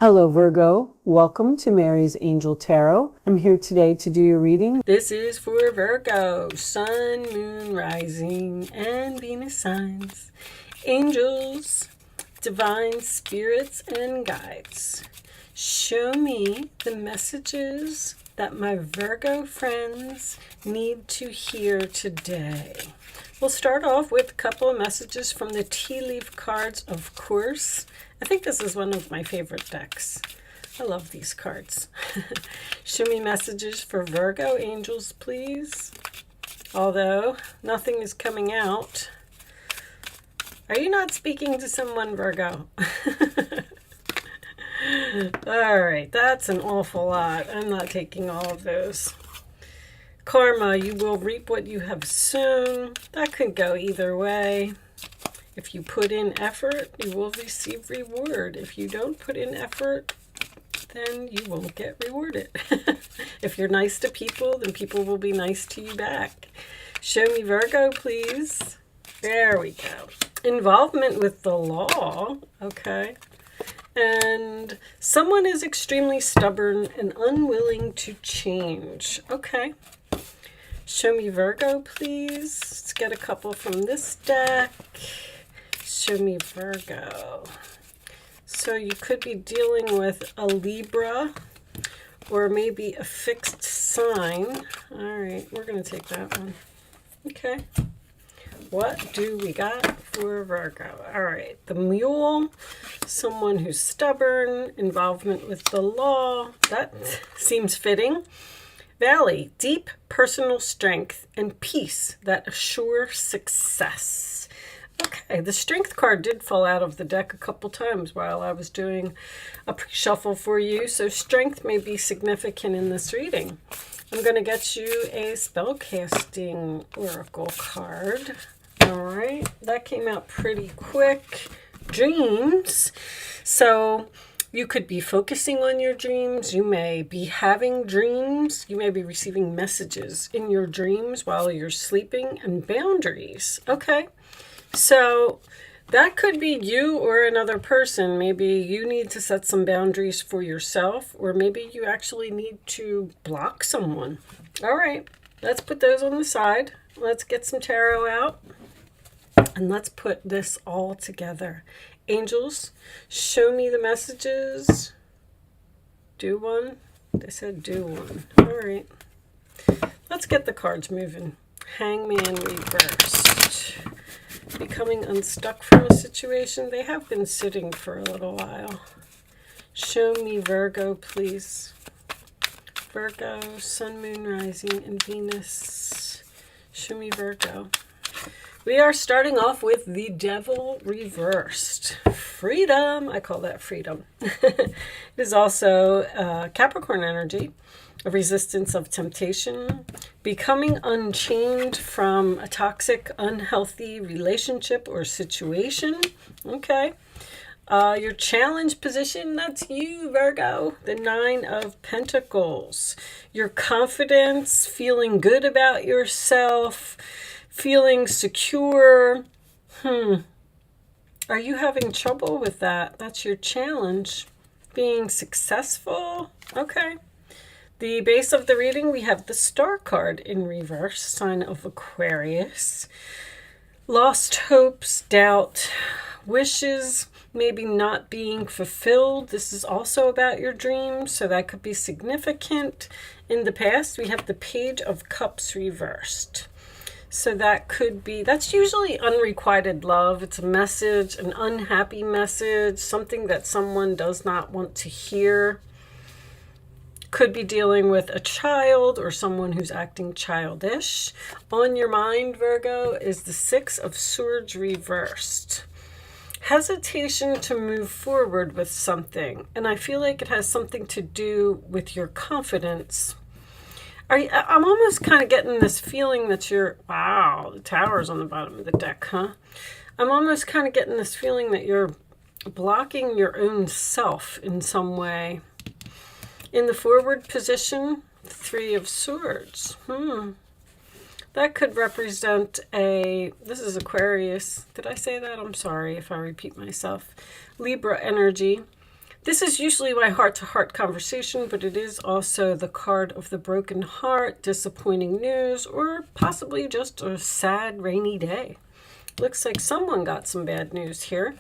Hello Virgo, welcome to Mary's Angel Tarot. I'm here today to do your reading. This is for Virgo, Sun, Moon, Rising, and Venus signs. Angels, divine spirits, and guides. Show me the messages that my Virgo friends need to hear today. We'll start off with a couple of messages from the tea leaf cards, of course. I think this is one of my favorite decks. I love these cards. Show me messages for Virgo angels, please. Although nothing is coming out. Are you not speaking to someone, Virgo? All right, that's an awful lot. I'm not taking all of those. Karma, you will reap what you have sown. That could go either way. If you put in effort, you will receive reward. If you don't put in effort, then you won't get rewarded. If you're nice to people, then people will be nice to you back. Show me Virgo, please. There we go. Involvement with the law. Okay. And someone is extremely stubborn and unwilling to change. Okay. Show me Virgo, please. Let's get a couple from this deck. Show me Virgo. So you could be dealing with a Libra or maybe a fixed sign. All right, we're going to take that one. Okay. What do we got for Virgo? All right, the mule, someone who's stubborn, involvement with the law. That seems fitting. Valley, deep personal strength and peace that assure success. Okay, the strength card did fall out of the deck a couple times while I was doing a pre-shuffle for you, so strength may be significant in this reading. I'm going to get you a spellcasting oracle card. All right, that came out pretty quick. Dreams. So you could be focusing on your dreams. You may be having dreams. You may be receiving messages in your dreams while you're sleeping. And boundaries. Okay. So that could be you or another person. Maybe you need to set some boundaries for yourself, or maybe you actually need to block someone. All right. Let's put those on the side. Let's get some tarot out. And let's put this all together. Angels, show me the messages. Do one. They said do one. All right. Let's get the cards moving. Hangman reversed. Becoming unstuck from a situation. They have been sitting for a little while. Show me Virgo, please. Virgo, Sun, Moon, Rising, and Venus. Show me Virgo. We are starting off with the Devil reversed. Freedom. I call that freedom. It is also Capricorn energy, a resistance of temptation, becoming unchained from a toxic, unhealthy relationship or situation. Okay. Your challenge position, that's you, Virgo. The Nine of Pentacles. Your confidence, feeling good about yourself, feeling secure. Are you having trouble with that? That's your challenge. Being successful. Okay. The base of the reading, we have the Star card in reverse, sign of Aquarius. Lost hopes, doubt, wishes maybe not being fulfilled. This is also about your dreams, so that could be significant. In the past, we have the Page of Cups reversed. So that could be, that's usually unrequited love. It's a message, an unhappy message, something that someone does not want to hear. Could be dealing with a child or someone who's acting childish. On your mind, Virgo, is the Six of Swords reversed. Hesitation to move forward with something. And I feel like it has something to do with your confidence. I'm almost kind of getting this feeling that wow, the Tower's on the bottom of the deck, huh? I'm almost kind of getting this feeling that you're blocking your own self in some way. In the forward position, Three of Swords. That could represent this is Aquarius. Did I say that? I'm sorry if I repeat myself. Libra energy. This is usually my heart-to-heart conversation, but it is also the card of the broken heart, disappointing news, or possibly just a sad, rainy day. Looks like someone got some bad news here.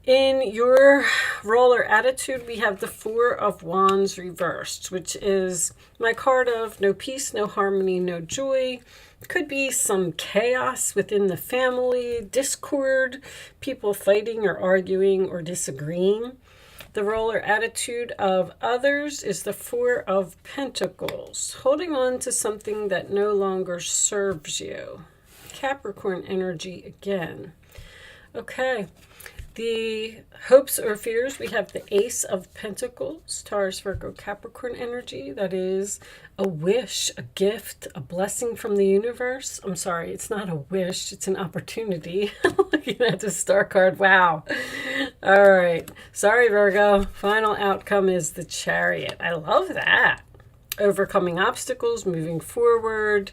In your roller attitude, we have the Four of Wands reversed, which is my card of no peace, no harmony, no joy. Could be some chaos within the family, discord, people fighting or arguing or disagreeing. The roller attitude of others is the Four of Pentacles, holding on to something that no longer serves you. Capricorn energy again. Okay. The hopes or fears, we have the Ace of Pentacles, Taurus, Virgo, Capricorn energy. That is a wish, a gift, a blessing from the universe. I'm sorry, it's not a wish, it's an opportunity. Looking at the star card, wow. All right, sorry Virgo, final outcome is the Chariot. I love that. Overcoming obstacles, moving forward,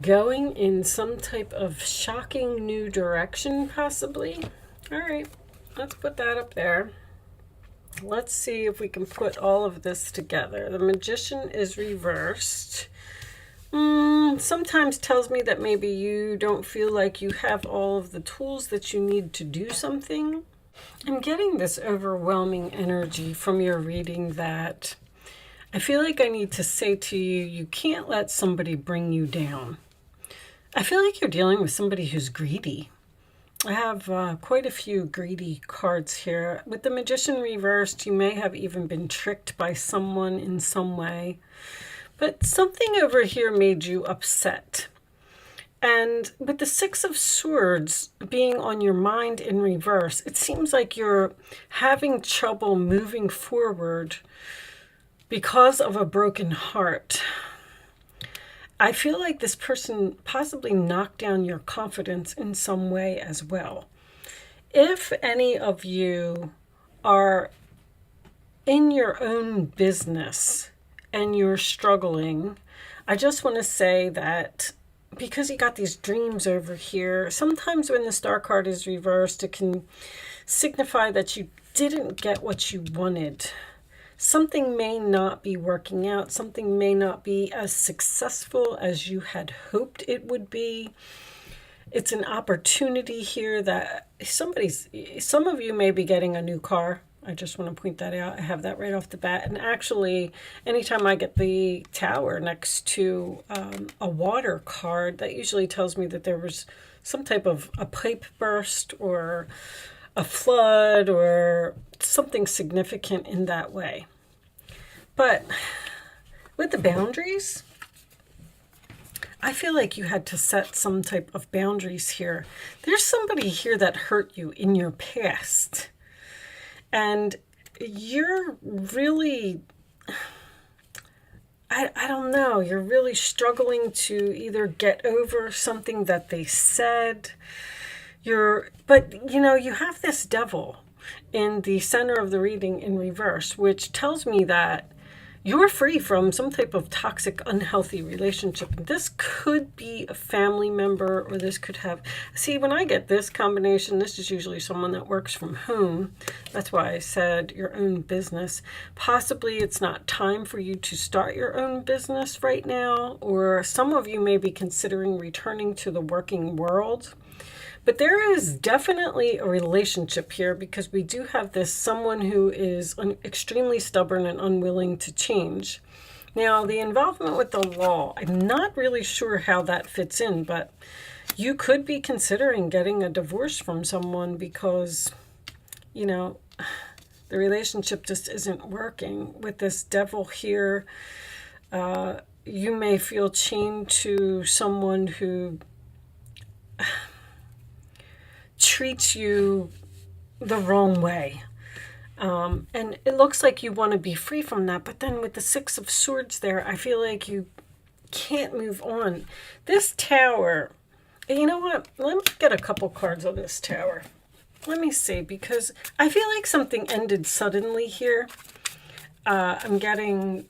going in some type of shocking new direction, possibly. All right, let's put that up there. Let's see if we can put all of this together. The Magician is reversed. Sometimes tells me that maybe you don't feel like you have all of the tools that you need to do something. I'm getting this overwhelming energy from your reading that I feel like I need to say to you, you can't let somebody bring you down. I feel like you're dealing with somebody who's greedy. I have quite a few greedy cards here. With the Magician reversed, you may have even been tricked by someone in some way. But something over here made you upset. And with the Six of Swords being on your mind in reverse, it seems like you're having trouble moving forward because of a broken heart. I feel like this person possibly knocked down your confidence in some way as well. If any of you are in your own business and you're struggling, I just want to say that because you got these dreams over here, sometimes when the star card is reversed, it can signify that you didn't get what you wanted. Something may not be working out. Something may not be as successful as you had hoped it would be. It's an opportunity here that some of you may be getting a new car. I just want to point that out. I have that right off the bat. And actually, anytime I get the Tower next to a water card, that usually tells me that there was some type of a pipe burst or a flood or something significant in that way. But with the boundaries, I feel like you had to set some type of boundaries here. There's somebody here that hurt you in your past. And you're really, I don't know, you're really struggling to either get over something that they said. But you have this Devil in the center of the reading in reverse, which tells me that you're free from some type of toxic, unhealthy relationship. This could be a family member, or this could have... See, when I get this combination, this is usually someone that works from home. That's why I said your own business. Possibly it's not time for you to start your own business right now, or some of you may be considering returning to the working world. But there is definitely a relationship here, because we do have this someone who is extremely stubborn and unwilling to change. Now, the involvement with the law, I'm not really sure how that fits in, but you could be considering getting a divorce from someone because, the relationship just isn't working. With this Devil here, you may feel chained to someone who treats you the wrong way. And it looks like you want to be free from that. But then with the Six of Swords there, I feel like you can't move on. This Tower, you know what? Let me get a couple cards on this Tower. Let me see, because I feel like something ended suddenly here. I'm getting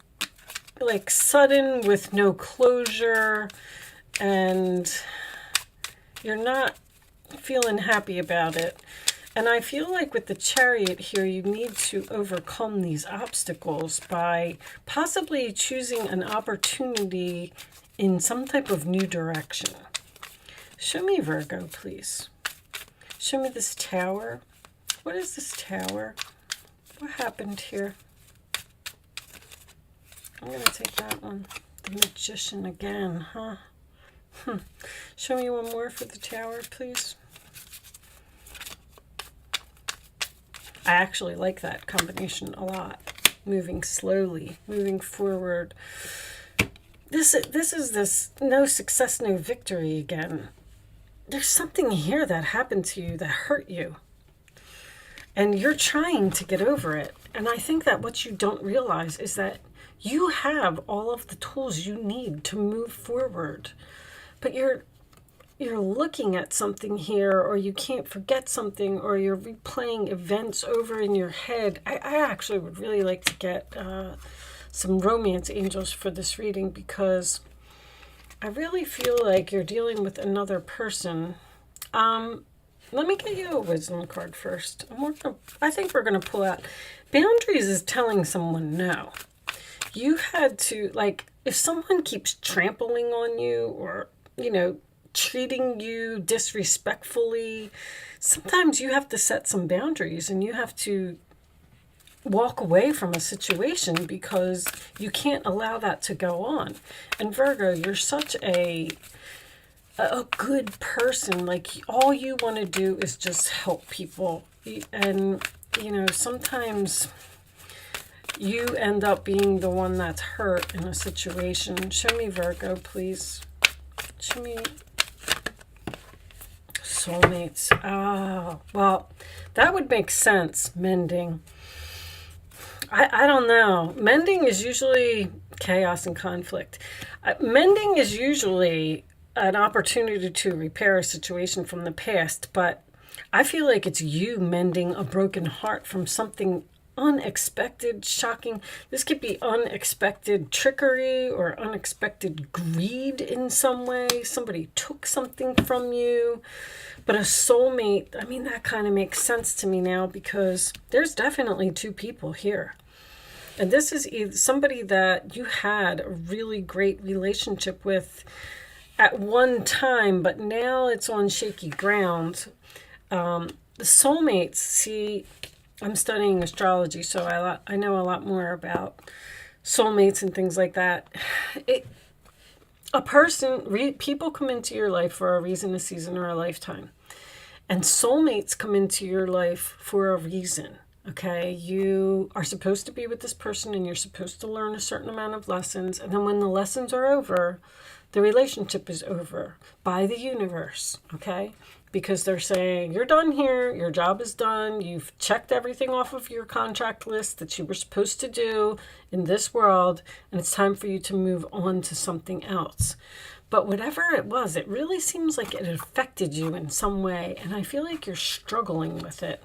like sudden with no closure, and you're not feeling happy about it. And I feel like with the Chariot here, you need to overcome these obstacles by possibly choosing an opportunity in some type of new direction. Show me Virgo, please. Show me this Tower. What is this Tower? What happened here? I'm going to take that one. The Magician again, huh? Show me one more for the Tower, please. I actually like that combination a lot. Moving slowly, moving forward. This is this no success, no victory again. There's something here that happened to you that hurt you. And you're trying to get over it. And I think that what you don't realize is that you have all of the tools you need to move forward. But you're looking at something here, or you can't forget something, or you're replaying events over in your head. I actually would really like to get some romance angels for this reading, because I really feel like you're dealing with another person. Let me get you a wisdom card first. I think we're going to pull out boundaries is telling someone no. You had to, like, if someone keeps trampling on you, or, you know, treating you disrespectfully, sometimes you have to set some boundaries and you have to walk away from a situation because you can't allow that to go on. And Virgo, you're such a good person. Like, all you want to do is just help people. And, you know, sometimes you end up being the one that's hurt in a situation. Show me Virgo, please. Show me soulmates. Oh, well, that would make sense. Mending. I don't know. Mending is usually chaos and conflict. Mending is usually an opportunity to repair a situation from the past, but I feel like it's you mending a broken heart from something unexpected, shocking. This could be unexpected trickery or unexpected greed in some way. Somebody took something from you. But a soulmate, I mean, that kind of makes sense to me now, because there's definitely two people here. And this is either somebody that you had a really great relationship with at one time, but now it's on shaky ground. The soulmates, see, I'm studying astrology, so I know a lot more about soulmates and things like that. People come into your life for a reason, a season, or a lifetime. And soulmates come into your life for a reason. Okay, you are supposed to be with this person and you're supposed to learn a certain amount of lessons. And then when the lessons are over, the relationship is over by the universe. Okay, because they're saying, you're done here. Your job is done. You've checked everything off of your contract list that you were supposed to do in this world. And it's time for you to move on to something else. But whatever it was, it really seems like it affected you in some way. And I feel like you're struggling with it.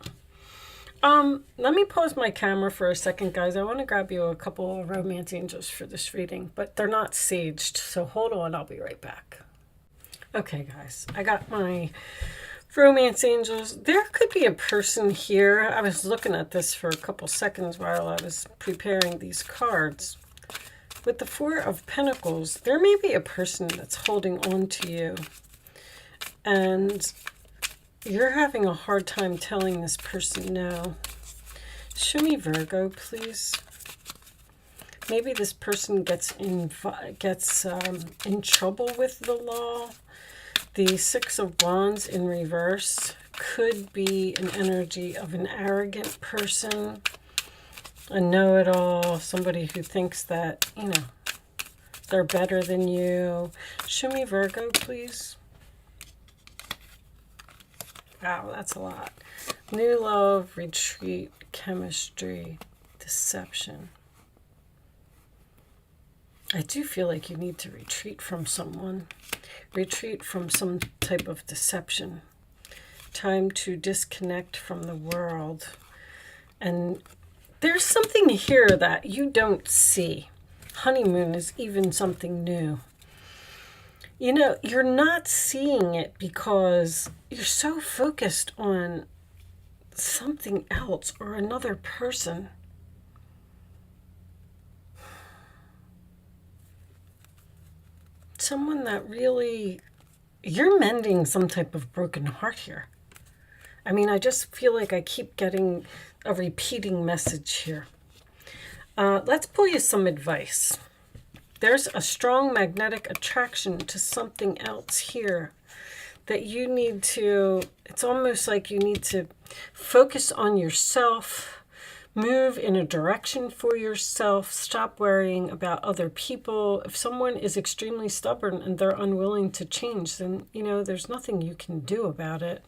Let me pause my camera for a second, guys. I want to grab you a couple of romance angels for this reading, but they're not saged, so hold on, I'll be right back. Okay, guys, I got my romance angels. There could be a person here. I was looking at this for a couple seconds while I was preparing these cards. With the Four of Pentacles, there may be a person that's holding on to you, and you're having a hard time telling this person no. Show me Virgo, please. Maybe this person gets in trouble with the law. The Six of Wands in reverse could be an energy of an arrogant person, a know-it-all, somebody who thinks that, you know, they're better than you. Show me Virgo, please. Wow, that's a lot. New love, retreat, chemistry, deception. I do feel like you need to retreat from someone. Retreat from some type of deception. Time to disconnect from the world. And there's something here that you don't see. Honeymoon is even something new. You know, you're not seeing it because you're so focused on something else or another person. Someone that really, you're mending some type of broken heart here. I mean, I just feel like I keep getting a repeating message here. Let's pull you some advice. There's a strong magnetic attraction to something else here that you need to, it's almost like you need to focus on yourself, move in a direction for yourself, stop worrying about other people. If someone is extremely stubborn and they're unwilling to change, then, you know, there's nothing you can do about it.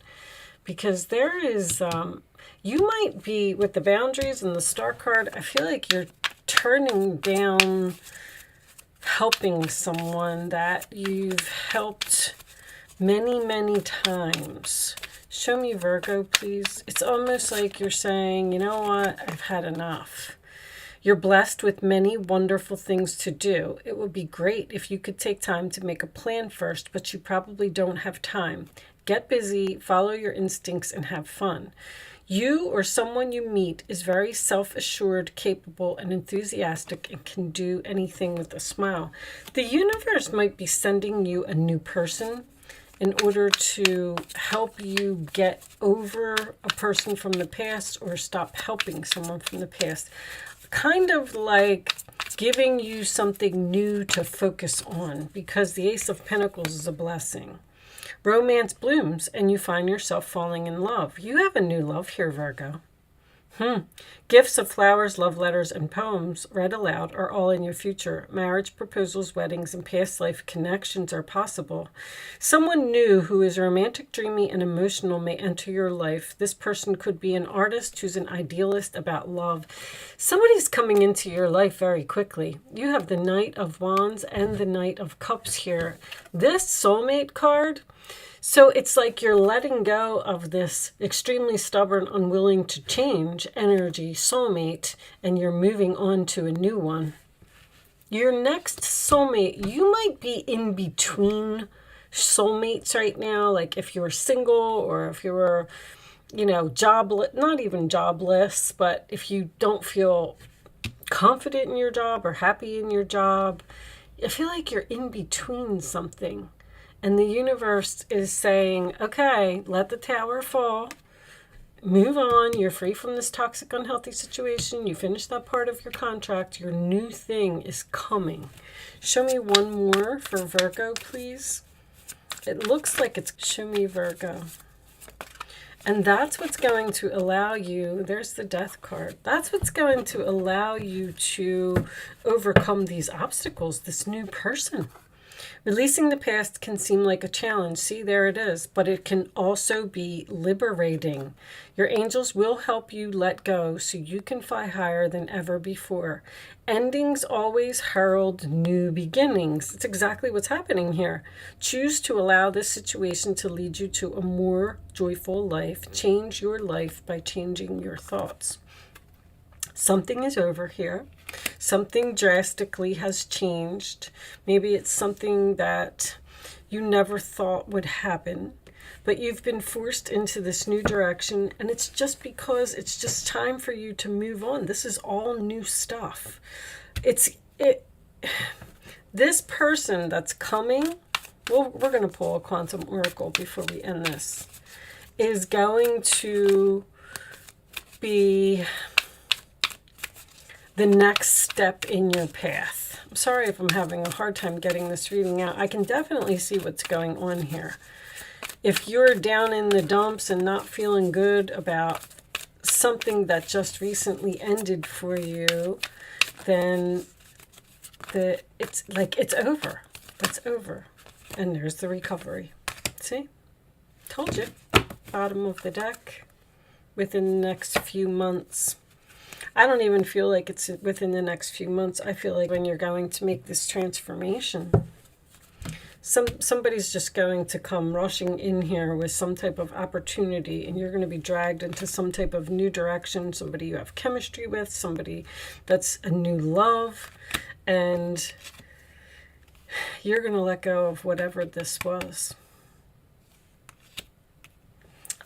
Because there is, you might be, with the boundaries and the star card, I feel like you're turning down helping someone that you've helped many, many times. Show me Virgo, please. It's almost like you're saying, you know what, I've had enough. You're blessed with many wonderful things to do. It would be great if you could take time to make a plan first, but you probably don't have time. Get busy, follow your instincts, and have fun. You or someone you meet is very self-assured, capable, and enthusiastic and can do anything with a smile. The universe might be sending you a new person in order to help you get over a person from the past or stop helping someone from the past. Kind of like giving you something new to focus on, because the Ace of Pentacles is a blessing. Romance blooms and you find yourself falling in love. You have a new love here, Virgo. Gifts of flowers, love letters, and poems read aloud are all in your future. Marriage proposals, weddings, and past life connections are possible. Someone new who is romantic, dreamy, and emotional may enter your life. This person could be an artist who's an idealist about love. Somebody's coming into your life very quickly. You have the Knight of Wands and the Knight of Cups here. This soulmate card, so it's like you're letting go of this extremely stubborn, unwilling to change energy soulmate, and you're moving on to a new one. Your next soulmate, you might be in between soulmates right now. Like if you were single, or if you were, you know, jobless, not even jobless, but if you don't feel confident in your job or happy in your job, I feel like you're in between something. And the universe is saying, okay, let the tower fall. Move on. You're free from this toxic, unhealthy situation. You finished that part of your contract. Your new thing is coming. Show me one more for Virgo, please. It looks like it's, show me Virgo. And that's what's going to allow you, there's the Death card. That's what's going to allow you to overcome these obstacles, this new person. Releasing the past can seem like a challenge. See, there it is. But it can also be liberating. Your angels will help you let go so you can fly higher than ever before. Endings always herald new beginnings. It's exactly what's happening here. Choose to allow this situation to lead you to a more joyful life. Change your life by changing your thoughts. Something is over here. Something drastically has changed. Maybe it's something that you never thought would happen, but you've been forced into this new direction, and it's just because it's just time for you to move on. This is all new stuff. This person that's coming, well, we're going to pull a quantum oracle before we end this, is going to be the next step in your path. I'm sorry if I'm having a hard time getting this reading out. I can definitely see what's going on here. If you're down in the dumps and not feeling good about something that just recently ended for you, then it's like it's over. It's over. And there's the recovery. See? Told you. Bottom of the deck. Within the next few months. I don't even feel like it's within the next few months. I feel like when you're going to make this transformation, somebody's just going to come rushing in here with some type of opportunity, and you're going to be dragged into some type of new direction, somebody you have chemistry with, somebody that's a new love, and you're going to let go of whatever this was.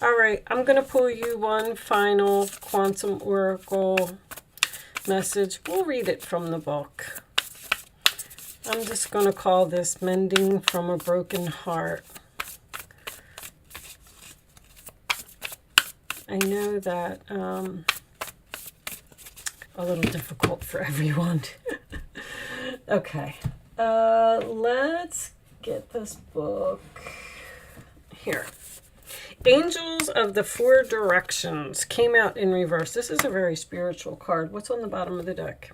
All right, I'm going to pull you one final Quantum Oracle message. We'll read it from the book. I'm just going to call this Mending from a Broken Heart. I know that a little difficult for everyone. Okay, let's get this book here. Angels of the Four Directions came out in reverse. This is a very spiritual card. What's on the bottom of the deck?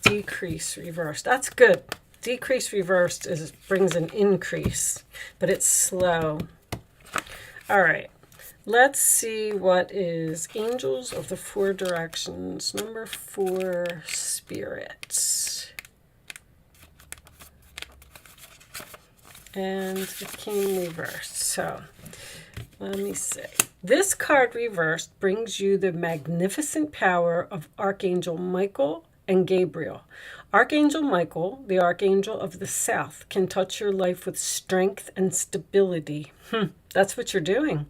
Decrease reversed. That's good. Decrease reversed brings an increase, but it's slow. All right. Let's see what is Angels of the Four Directions. Number 4, Spirits. And it came reversed. So let me see. This card reversed brings you the magnificent power of Archangel Michael and Gabriel. Archangel Michael, the Archangel of the South, can touch your life with strength and stability. That's what you're doing.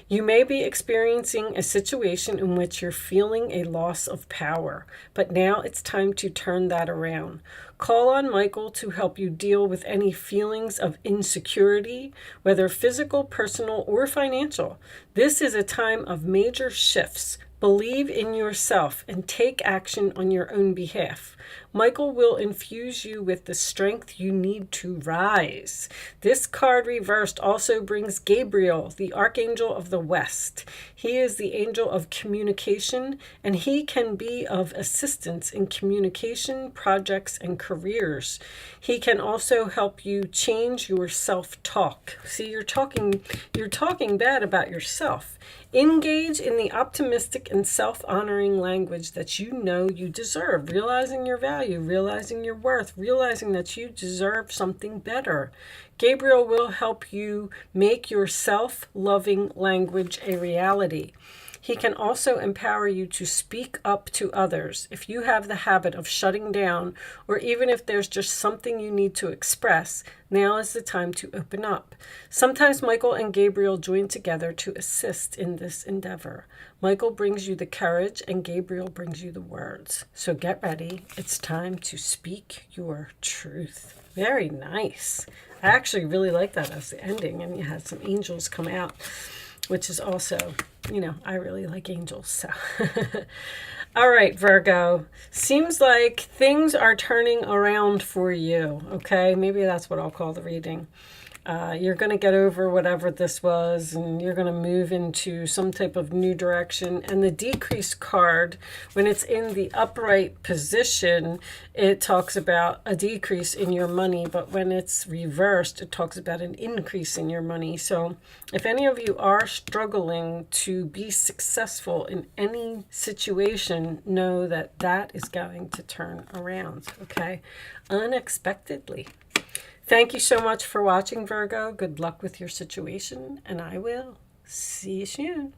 You may be experiencing a situation in which you're feeling a loss of power, but now it's time to turn that around. Call on Michael to help you deal with any feelings of insecurity, whether physical, personal, or financial. This is a time of major shifts. Believe in yourself and take action on your own behalf. Michael will infuse you with the strength you need to rise. This card reversed also brings Gabriel, the Archangel of the West. He is the angel of communication, and he can be of assistance in communication, projects, and careers. He can also help you change your self-talk. See, you're talking bad about yourself. Engage in the optimistic and self-honoring language that you know you deserve, realizing your value, realizing your worth, realizing that you deserve something better. Gabriel will help you make your self-loving language a reality. He can also empower you to speak up to others. If you have the habit of shutting down, or even if there's just something you need to express, now is the time to open up. Sometimes Michael and Gabriel join together to assist in this endeavor. Michael brings you the courage and Gabriel brings you the words. So get ready. It's time to speak your truth. Very nice. I actually really like that as the ending, and you had some angels come out, which is also, I really like angels. So, all right, Virgo, seems like things are turning around for you. Okay, maybe that's what I'll call the reading. You're going to get over whatever this was, and you're going to move into some type of new direction. And the decrease card, when it's in the upright position, it talks about a decrease in your money. But when it's reversed, it talks about an increase in your money. So if any of you are struggling to be successful in any situation, know that that is going to turn around, okay? Unexpectedly. Thank you so much for watching, Virgo. Good luck with your situation, and I will see you soon.